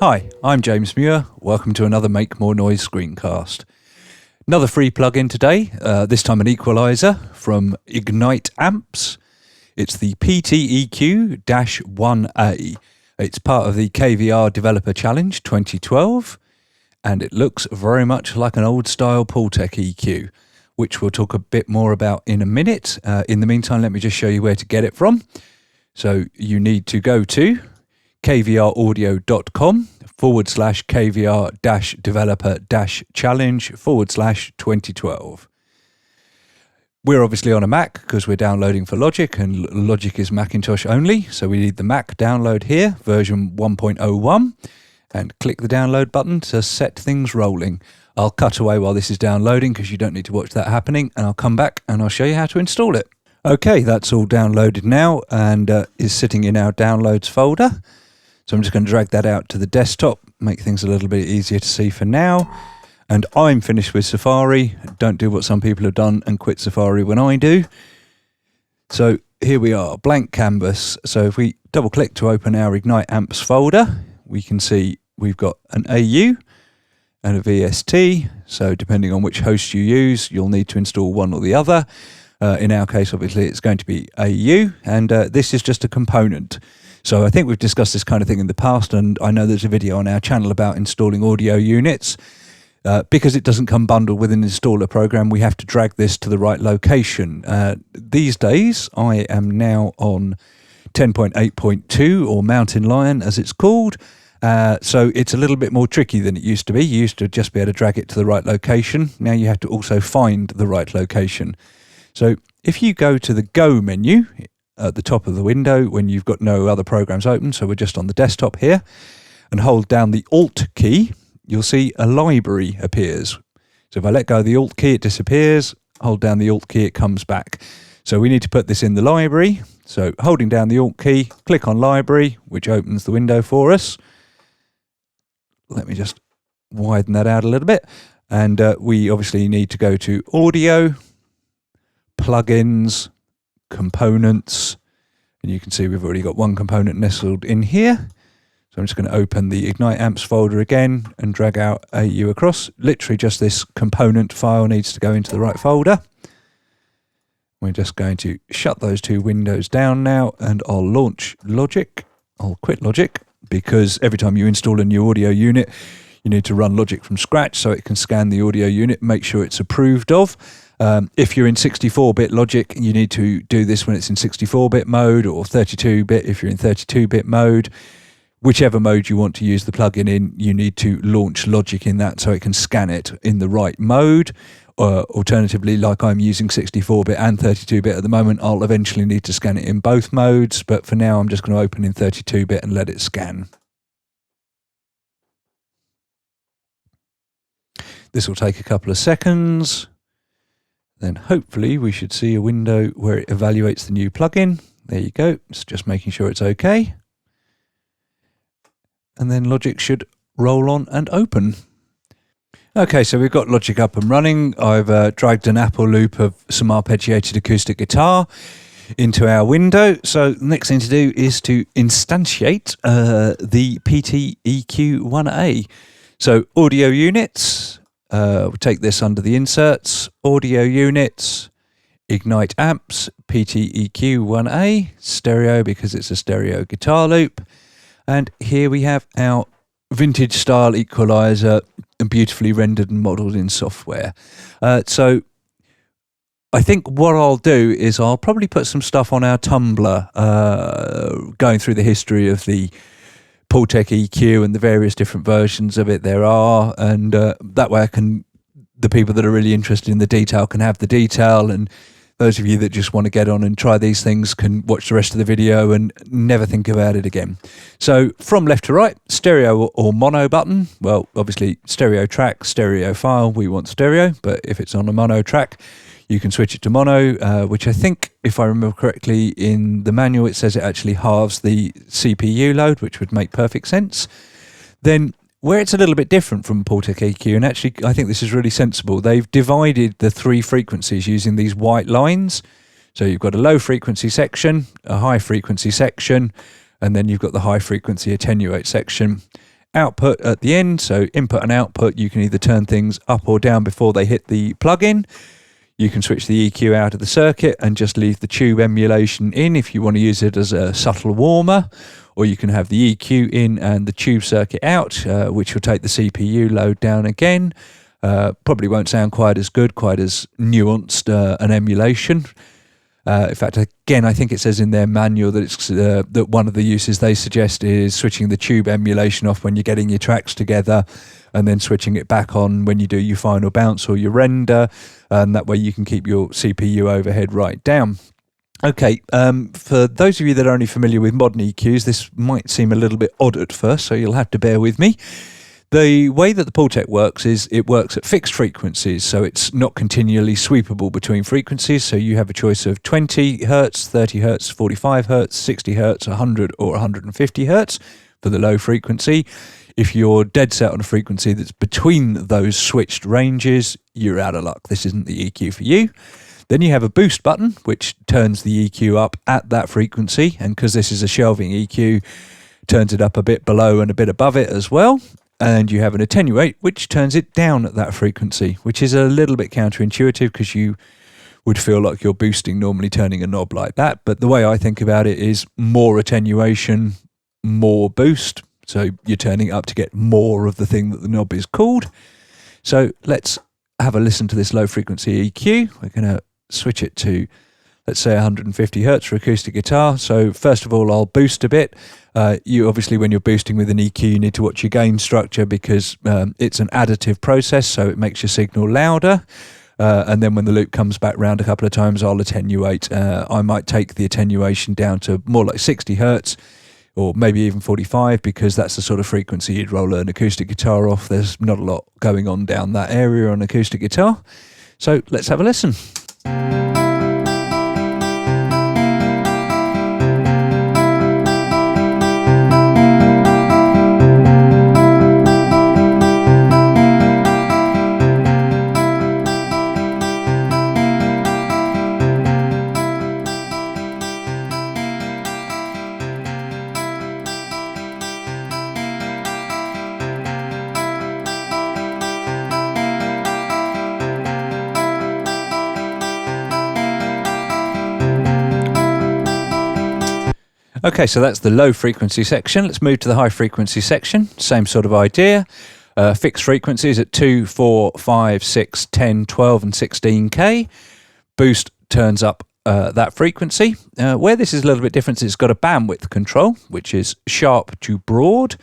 Hi, I'm James Muir. Welcome to another Make More Noise screencast. Another free plugin today, this time an equalizer from Ignite Amps. It's the PTeq-1A. It's part of the KVR Developer Challenge 2012, and it looks very much like an old-style Pultec EQ, which we'll talk a bit more about in a minute. In the meantime, let me just show you where to get it from. So you need to go to kvr-audio.com/KVR-developer-challenge/2012. We're obviously on a Mac because we're downloading for Logic, and Logic is Macintosh only. So we need the Mac download here, version 1.01, and click the download button to set things rolling. I'll cut away while this is downloading because you don't need to watch that happening, and I'll come back and I'll show you how to install it. Okay, that's all downloaded now and is sitting in our downloads folder. So I'm just going to drag that out to the desktop, make things a little bit easier to see for now. And I'm finished with Safari. Don't do what some people have done and quit Safari when I do. So here we are, blank canvas. So if we double click to open our Ignite Amps folder, we can see we've got an AU and a VST. So depending on which host you use, you'll need to install one or the other. In our case, obviously, it's going to be AU, and this is just a component. So I think we've discussed this kind of thing in the past, and I know there's a video on our channel about installing audio units. Because it doesn't come bundled with an installer program, we have to drag this to the right location. These days, I am now on 10.8.2, or Mountain Lion as it's called. So it's a little bit more tricky than it used to be. You used to just be able to drag it to the right location. Now you have to also find the right location. So if you go to the Go menu at the top of the window when you've got no other programs open, so we're just on the desktop here, and hold down the Alt key, you'll see a library appears. So if I let go of the Alt key, it disappears. Hold down the Alt key, it comes back. So we need to put this in the library. So holding down the Alt key, click on library, which opens the window for us. Let me just widen that out a little bit. And we obviously need to go to Audio, Plugins, Components, and you can see we've already got one component nestled in here. So I'm just going to open the Ignite Amps folder again and drag out AU across. Literally just this component file needs to go into the right folder. We're just going to shut those two windows down now, and I'll launch Logic. I'll quit Logic because every time you install a new audio unit, you need to run Logic from scratch so it can scan the audio unit, make sure it's approved of. If you're in 64-bit Logic, you need to do this when it's in 64-bit mode, or 32-bit if you're in 32-bit mode. Whichever mode you want to use the plugin in, you need to launch Logic in that so it can scan it in the right mode. Alternatively, like I'm using 64-bit and 32-bit at the moment, I'll eventually need to scan it in both modes. But for now, I'm just going to open in 32-bit and let it scan. This will take a couple of seconds. Then hopefully we should see a window where it evaluates the new plugin. There you go. It's just making sure it's okay. And then Logic should roll on and open. Okay, so we've got Logic up and running. I've dragged an Apple loop of some arpeggiated acoustic guitar into our window. So the next thing to do is to instantiate the PTeq-1A. So audio units. We'll take this under the inserts, audio units, Ignite Amps, PTeq-1A, stereo because it's a stereo guitar loop. And here we have our vintage style equalizer, beautifully rendered and modeled in software. So I think what I'll do is I'll probably put some stuff on our Tumblr, going through the history of the Pultec EQ and the various different versions of it there are, and that way the people that are really interested in the detail can have the detail, and those of you that just want to get on and try these things can watch the rest of the video and never think about it again. So from left to right, stereo or mono button. Well, obviously stereo track, stereo file, we want stereo, but if it's on a mono track, you can switch it to mono, which I think, if I remember correctly, in the manual it says it actually halves the CPU load, which would make perfect sense. Then where it's a little bit different from Pultec EQ, and actually I think this is really sensible, they've divided the three frequencies using these white lines. So you've got a low frequency section, a high frequency section, and then you've got the high frequency attenuate section. output at the end. So input and output, you can either turn things up or down before they hit the plug-in. You can switch the EQ out of the circuit and just leave the tube emulation in if you want to use it as a subtle warmer, or you can have the EQ in and the tube circuit out, which will take the CPU load down again. Probably won't sound quite as good, quite as nuanced an emulation. In fact, again, I think it says in their manual that it's that one of the uses they suggest is switching the tube emulation off when you're getting your tracks together, and then switching it back on when you do your final bounce or your render, and that way you can keep your CPU overhead right down. Okay, for those of you that are only familiar with modern EQs, this might seem a little bit odd at first, so you'll have to bear with me. The way that the Pultec works is it works at fixed frequencies, so it's not continually sweepable between frequencies. So you have a choice of 20 Hertz, 30 Hertz, 45 Hertz, 60 Hertz, 100 or 150 Hertz for the low frequency. If you're dead set on a frequency that's between those switched ranges, you're out of luck. This isn't the EQ for you. Then you have a boost button, which turns the EQ up at that frequency. And because this is a shelving EQ, turns it up a bit below and a bit above it as well. And you have an attenuate, which turns it down at that frequency, which is a little bit counterintuitive because you would feel like you're boosting normally turning a knob like that. But the way I think about it is more attenuation, more boost. So you're turning it up to get more of the thing that the knob is called. So let's have a listen to this low frequency EQ. We're going to switch it to, let's say, 150 Hertz for acoustic guitar. So first of all, I'll boost a bit. You obviously, when you're boosting with an EQ, you need to watch your gain structure because it's an additive process, so it makes your signal louder. And then when the loop comes back round a couple of times, I'll attenuate. I might take the attenuation down to more like 60 Hertz or maybe even 45, because that's the sort of frequency you'd roll an acoustic guitar off. There's not a lot going on down that area on acoustic guitar. So let's have a listen. Okay, so that's the low frequency section. Let's move to the high frequency section. Same sort of idea. Fixed frequencies at 2, 4, 5, 6, 10, 12 and 16K. Boost turns up that frequency. Where this is a little bit different, it's got a bandwidth control, which is sharp to broad.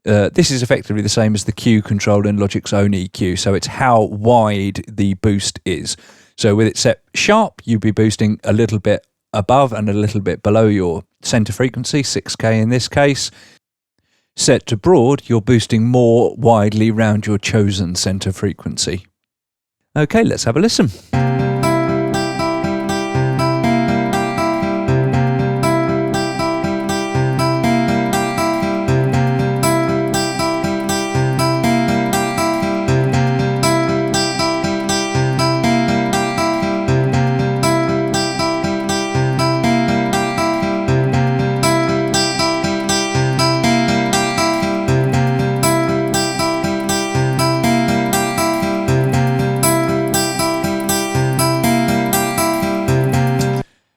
This is effectively the same as the Q control in Logic's own EQ, so it's how wide the boost is. So with it set sharp, you'd be boosting a little bit above and a little bit below your center frequency, 6K in this case. Set to broad, you're boosting more widely round your chosen center frequency. Okay, let's have a listen.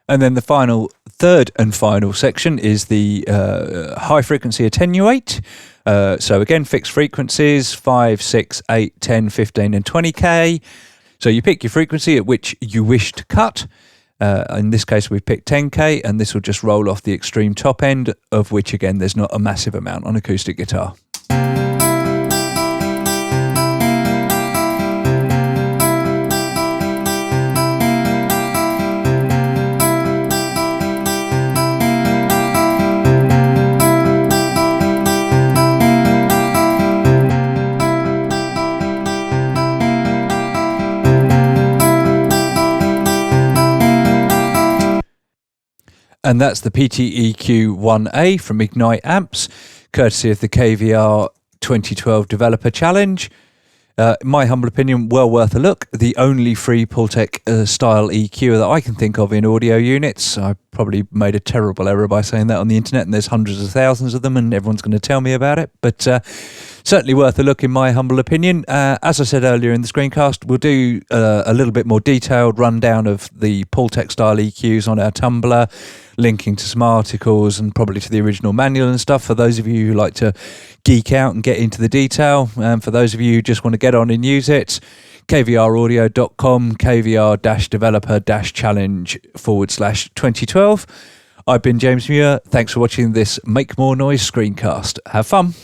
And then the third and final section is the high frequency attenuate. So again, fixed frequencies, 5, 6, 8, 10, 15 and 20K. So you pick your frequency at which you wish to cut. In this case, we've picked 10K, and this will just roll off the extreme top end, of which, again, there's not a massive amount on acoustic guitar. And that's the PTeq-1A from Ignite Amps, courtesy of the KVR 2012 Developer Challenge. My humble opinion, well worth a look. The only free Pultec style EQ that I can think of in audio units. I probably made a terrible error by saying that on the internet, and there's hundreds of thousands of them, and everyone's going to tell me about it. But certainly worth a look in my humble opinion. As I said earlier in the screencast, we'll do a little bit more detailed rundown of the Pultec style EQs on our Tumblr, linking to some articles and probably to the original manual and stuff for those of you who like to geek out and get into the detail. For those of you who just want to get on and use it, kvraudio.com, kvr-developer-challenge/2012. I've been James Muir. Thanks for watching this Make More Noise screencast. Have fun.